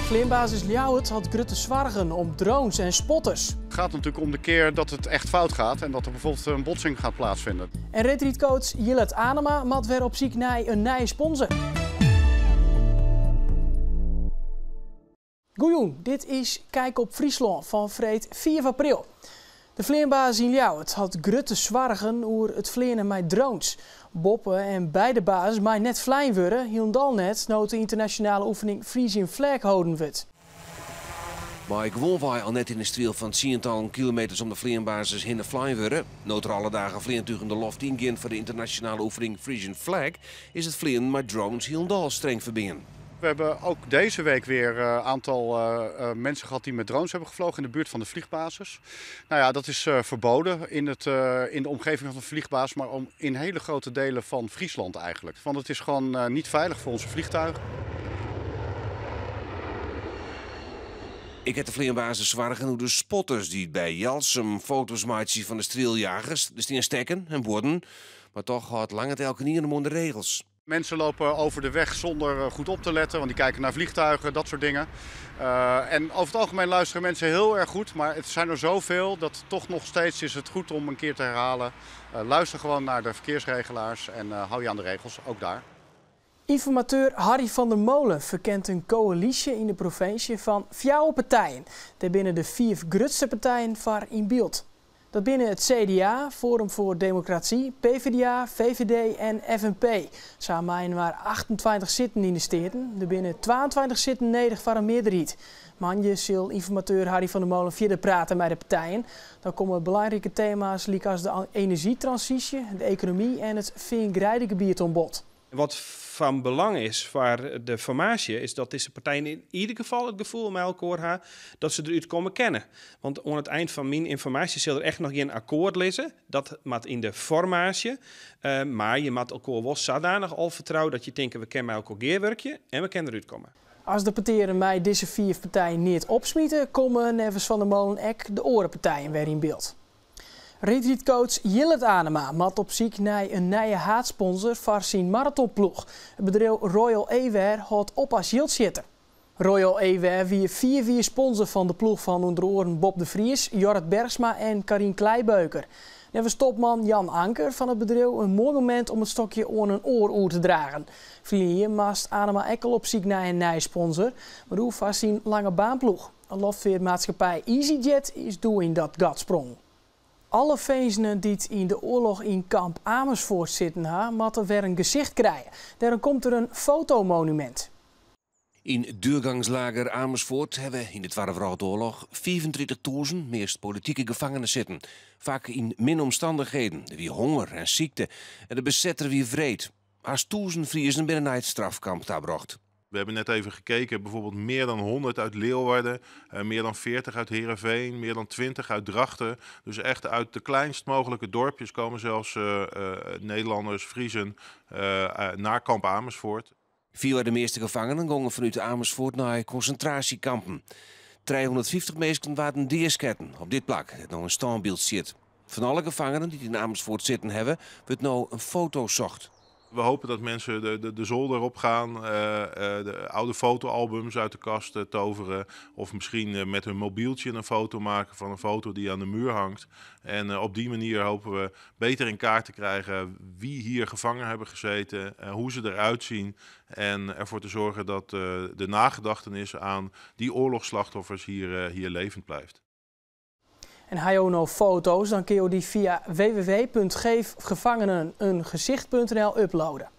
Vleerbasis Ljouwert had grote zorgen om drones en spotters. Het gaat natuurlijk om de keer dat het echt fout gaat en dat er bijvoorbeeld een botsing gaat plaatsvinden. En retreatcoach Jillet Anema moet weer op zoek naar een nieuwe sponsor. Goejoen, dit is Kijk op Friesland van vreed 4 april. De vleerbasis in Ljouwert had grote zorgen over het vleeren met drones. Boppen en beide basis maar net vleien worden, hielendal net nooit de internationale oefening Frisian Flag houden wordt. Maar ik woon wij al net in een streel van 10 kilometers om de vleerbasis heen vleien worden. Nood er alle dagen vleertuigen de loft ingaan voor de internationale oefening Frisian Flag, is het vleeren met drones hielendal streng verbinden. We hebben ook deze week weer een aantal mensen gehad die met drones hebben gevlogen in de buurt van de vliegbasis. Nou ja, dat is verboden in de omgeving van de vliegbasis, maar in hele grote delen van Friesland eigenlijk. Want het is gewoon niet veilig voor onze vliegtuigen. Ik heb de vleerbasis zorgen hoe de spotters die bij Jalsum foto's maken van de streeljagers, dus die stekken en borden, maar toch houdt lang het elke niet aan de regels. Mensen lopen over de weg zonder goed op te letten, want die kijken naar vliegtuigen, dat soort dingen. En over het algemeen luisteren mensen heel erg goed, maar het zijn er zoveel dat toch nog steeds is het goed om een keer te herhalen. Luister gewoon naar de verkeersregelaars en hou je aan de regels, ook daar. Informateur Harry van der Molen verkent een coalitie in de provincie van 4 partijen. Daarbinnen de 4 grootste partijen voor in beeld. Dat binnen het CDA, Forum voor Democratie, PvdA, VVD en FNP. Samen waren 28 zitten in de steden. Er binnen 22 zitten nodig voor een meerderheid. Manje zal informateur Harry van der Molen verder praten met de partijen. Dan komen belangrijke thema's als de energietransitie, de economie en het veengrijdengebied aan bod. Wat van belang is voor de formatie is dat deze partijen in ieder geval het gevoel met elkaar hebben dat ze eruit komen kennen. Want aan het eind van mijn informatie zal er echt nog geen akkoord lezen. Dat moet in de formatie. Maar je moet elkaar wel zodanig al vertrouwen dat je denkt we kennen met elkaar geerwerkje en we kunnen eruit komen. Als de partijen mij deze 4 partijen niet opsmieten, komen nevens Van der Molen ook de orenpartijen weer in beeld. Retreatcoach Jillet Anema moet op zoek naar een nieuwe haatsponsor voor zijn marathonploeg. Het bedrijf Royal Air houdt op als Jiltzitter. Royal Air wie 4 sponsor van de ploeg van onder oren Bob de Vries, Jorrit Bergsma en Karin Kleibeuker. Nevens topman Jan Anker van het bedrijf een mooi moment om het stokje aan een oor te dragen. Hier maast Anema Ekkel op zoek naar een nieuwe sponsor, maar hoe vast zijn lange baanploeg. Een luchtvaartmaatschappij EasyJet is doing dat gatsprong. Alle veenzenen die in de oorlog in kamp Amersfoort zitten, moeten weer een gezicht krijgen. Daarom komt er een fotomonument. In duurgangslager Amersfoort hebben we in de Tweede Wereldoorlog 34.000 meest politieke gevangenen zitten. Vaak in min omstandigheden, wie honger en ziekte en de bezetter wie vreed. Als 1000 Friesen binnen het strafkamp gebracht. We hebben net even gekeken, bijvoorbeeld meer dan 100 uit Leeuwarden, meer dan 40 uit Heerenveen, meer dan 20 uit Drachten. Dus echt uit de kleinst mogelijke dorpjes komen zelfs Nederlanders, Friezen naar kamp Amersfoort. 4 de meeste gevangenen gingen vanuit Amersfoort naar concentratiekampen. 350 mensen waren deersketten op dit plak, dat nog een standbeeld zit. Van alle gevangenen die in Amersfoort zitten hebben, wordt nou een foto zocht. We hopen dat mensen de zolder op gaan, de oude fotoalbums uit de kast toveren. Of misschien met hun mobieltje een foto maken van een foto die aan de muur hangt. En op die manier hopen we beter in kaart te krijgen wie hier gevangen hebben gezeten, hoe ze eruit zien. En ervoor te zorgen dat de nagedachtenis aan die oorlogsslachtoffers hier levend blijft. En heb je ook nog foto's, dan kun je die via www.geefgevangeneneengezicht.nl uploaden. En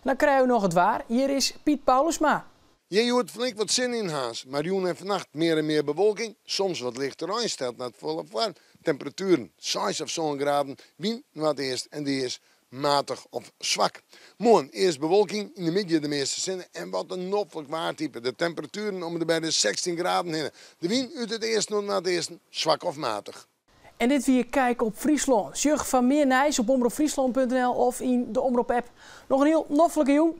dan krijgen we nog het waar. Hier is Piet Paulusma. Je hoort flink wat zin in haast, maar joen en vannacht meer en meer bewolking. Soms wat lichter aanstelt naar het volle warm. Temperaturen 6 of zo'n graden. Wind wat eerst en die is matig of zwak. Morgen eerst bewolking, in de midden de meeste zinnen en wat een noppelijk waartype. De temperaturen om de bij de 16 graden heen. De wind uit het eerste naar het eerste zwak of matig. En dit weer kijken op Friesland. Zorg van meer nieuws op omroepfriesland.nl of in de Omroep app. Nog een heel noffelijke jong.